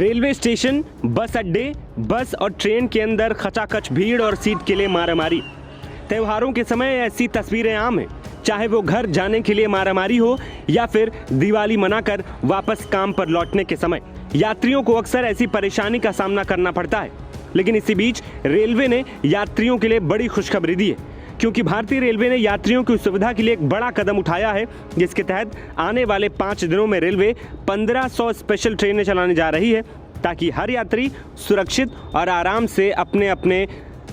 Railway station, बस अड्डे, बस और ट्रेन के अंदर खचाखच भीड़ और सीट के लिए मारामारी। त्योहारों के समय ऐसी तस्वीरें आम हैं, चाहे वो घर जाने के लिए मारामारी हो या फिर दिवाली मनाकर वापस काम पर लौटने के समय। यात्रियों को अक्सर ऐसी परेशानी का सामना करना पड़ता है, लेकिन इसी बीच रेलवे ने यात्रियों के लिए बड़ी खुशखबरी दी है, क्योंकि भारतीय रेलवे ने यात्रियों की सुविधा के लिए एक बड़ा कदम उठाया है, जिसके तहत आने वाले 5 दिनों में रेलवे 1500 स्पेशल ट्रेनें चलाने जा रही है, ताकि हर यात्री सुरक्षित और आराम से अपने अपने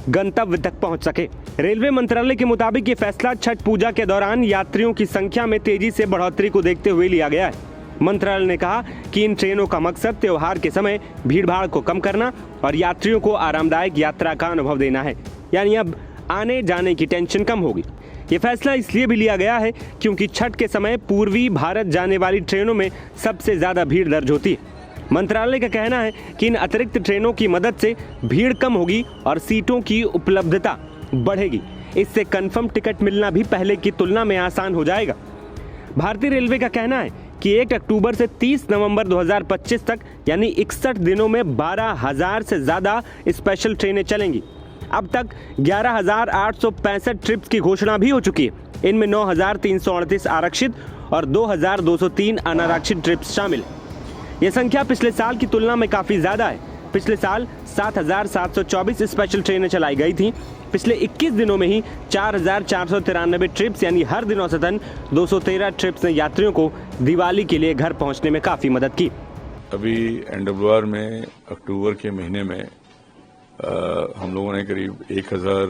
गंतव्य तक पहुंच सके। रेलवे मंत्रालय के मुताबिक ये फैसला छठ पूजा के दौरान यात्रियों की संख्या में तेजी से बढ़ोतरी को देखते हुए लिया गया है। मंत्रालय ने कहा कि इन ट्रेनों का मकसद त्योहार के समय भीड़भाड़ को कम करना और यात्रियों को आरामदायक यात्रा का अनुभव देना है, यानी अब आने जाने की टेंशन कम होगी। ये फैसला इसलिए भी लिया गया है क्योंकि छठ के समय पूर्वी भारत जाने वाली ट्रेनों में सबसे ज्यादा भीड़ दर्ज होती है। मंत्रालय का कहना है कि इन अतिरिक्त ट्रेनों की मदद से भीड़ कम होगी और सीटों की उपलब्धता बढ़ेगी। इससे कंफर्म टिकट मिलना भी पहले की तुलना में आसान हो जाएगा। भारतीय रेलवे का कहना है कि 1 अक्टूबर से 30 नवंबर 2025 तक यानी 61 दिनों में 12,000 से ज्यादा स्पेशल ट्रेनें चलेंगी। अब तक 11,865 ट्रिप्स की घोषणा भी हो चुकी है। इनमें 9,338 आरक्षित और 2,203 अनारक्षित ट्रिप्स शामिल हैं। यह संख्या पिछले साल की तुलना में काफी ज्यादा है। पिछले साल 7,724 स्पेशल ट्रेनें चलाई गई थी। पिछले 21 दिनों में ही 4,493 ट्रिप्स यानी हर दिन औसतन 213 ट्रिप्स ने यात्रियों को दिवाली के लिए घर पहुंचने में काफी मदद की। अभी एनडब्ल्यूआर में अक्टूबर के महीने में हम लोगों ने करीब 1,000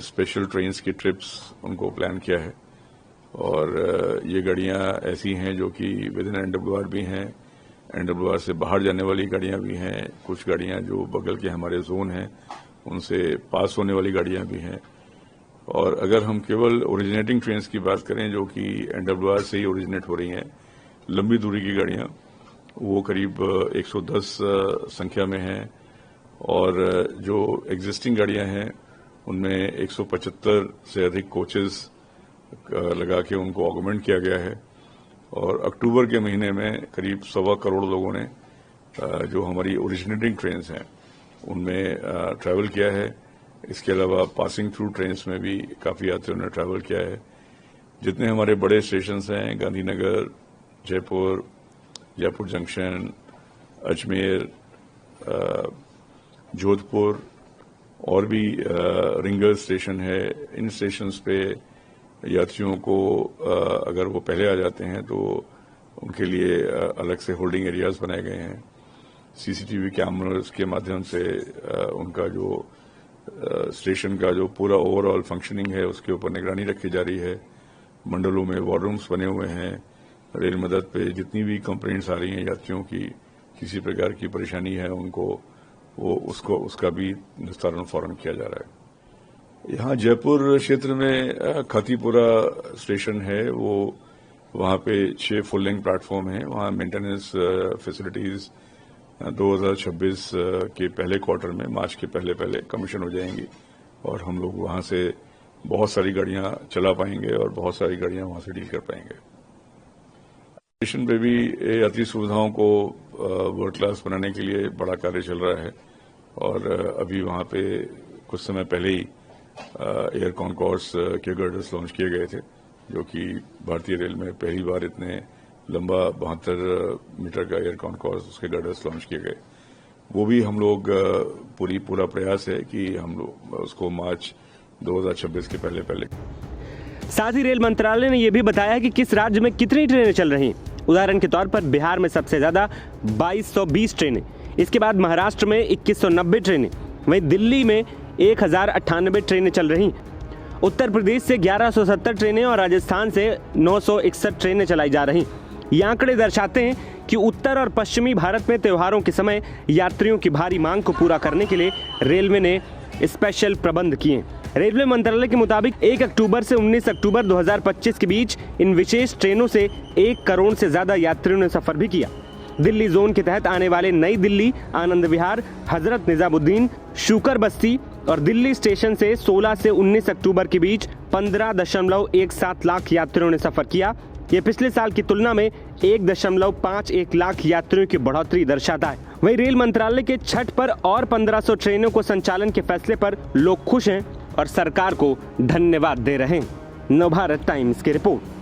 स्पेशल ट्रेन्स की ट्रिप्स उनको प्लान किया है और ये गाड़ियां ऐसी हैं जो कि विद इन एनडब्ल्यूआर भी हैं, एनडब्ल्यूआर से बाहर जाने वाली गाड़ियां भी हैं, कुछ गाड़ियां जो बगल के हमारे जोन हैं उनसे पास होने वाली गाड़ियां भी हैं। और अगर हम केवल ओरिजिनेटिंग ट्रेन्स की बात करें जो कि एनडब्ल्यूआर से ही ओरिजिनेट हो रही हैं, लंबी दूरी की गाड़ियां, वो करीब 110 संख्या में हैं और जो एग्जिस्टिंग गाड़ियां हैं उनमें 175 से अधिक कोचेस लगा के उनको ऑगमेंट किया गया है। और अक्टूबर के महीने में करीब 1.25 करोड़ लोगों ने जो हमारी ओरिजिनेटिंग ट्रेन्स हैं उनमें ट्रैवल किया है। इसके अलावा पासिंग थ्रू ट्रेन्स में भी काफ़ी यात्रियों ने ट्रैवल किया है। जितने हमारे बड़े स्टेशन हैं, गांधीनगर, जयपुर, जयपुर जंक्शन, अजमेर, जोधपुर और भी रिंगर स्टेशन है, इन स्टेशंस पे यात्रियों को अगर वो पहले आ जाते हैं तो उनके लिए अलग से होल्डिंग एरियाज बनाए गए हैं। सीसीटीवी कैमरास के माध्यम से उनका जो स्टेशन का जो पूरा ओवरऑल फंक्शनिंग है उसके ऊपर निगरानी रखी जा रही है। मंडलों में वॉर रूम्स बने हुए हैं। रेल मदद पे जितनी भी कंप्लेंट्स आ रही हैं यात्रियों की, किसी प्रकार की परेशानी है उनको, वो उसका भी निस्तारण फौरन किया जा रहा है। यहाँ जयपुर क्षेत्र में खातीपुरा स्टेशन है, वो वहाँ पे 6 फुल लेंथ प्लेटफॉर्म हैं। वहाँ मेंटेनेंस फैसिलिटीज 2026 के पहले क्वार्टर में, मार्च के पहले कमीशन हो जाएंगी और हम लोग वहाँ से बहुत सारी गाड़ियाँ चला पाएंगे और बहुत सारी गाड़ियाँ वहाँ से डील कर पाएंगे। स्टेशन पे भी यात्री सुविधाओं को वर्ल्ड क्लास बनाने के लिए बड़ा कार्य चल रहा है और अभी वहाँ पे कुछ समय पहले ही एयर कॉन्कोर्स के गर्डर्स लॉन्च किए गए थे, जो कि भारतीय रेल में पहली बार इतने लंबा 72 मीटर का एयर कॉन्कोर्स उसके गर्डर्स लॉन्च किए गए। वो भी हम लोग पूरा प्रयास है कि हम लोग उसको मार्च 2026 के पहले। साथ ही रेल मंत्रालय ने यह भी बताया कि किस राज्य में कितनी ट्रेनें चल रही हैं। उदाहरण के तौर पर बिहार में सबसे ज्यादा 2220 ट्रेनें, इसके बाद महाराष्ट्र में 2190 ट्रेनें, वहीं दिल्ली में 1098 ट्रेनें चल रही। उत्तर प्रदेश से 1170 ट्रेनें और राजस्थान से 961 ट्रेनें चलाई जा रही। ये आंकड़े दर्शाते हैं कि उत्तर और पश्चिमी भारत में त्योहारों के समय यात्रियों की भारी मांग को पूरा करने के लिए रेलवे ने स्पेशल प्रबंध किए। रेलवे मंत्रालय के मुताबिक 1 अक्टूबर से 19 अक्टूबर 2025 के बीच इन विशेष ट्रेनों से 1 करोड़ से ज्यादा यात्रियों ने सफर भी किया। दिल्ली जोन के तहत आने वाले नई दिल्ली, आनंद विहार, हजरत निजामुद्दीन, शुकर बस्ती और दिल्ली स्टेशन से 16 से 19 अक्टूबर के बीच 15.17 लाख यात्रियों ने सफर किया। ये पिछले साल की तुलना में 1.51 लाख यात्रियों की बढ़ोतरी दर्शाता है। वहीं रेल मंत्रालय के छठ पर और 1500 ट्रेनों को संचालन के फैसले पर लोग खुश हैं और सरकार को धन्यवाद दे रहे हैं। नवभारत टाइम्स की रिपोर्ट।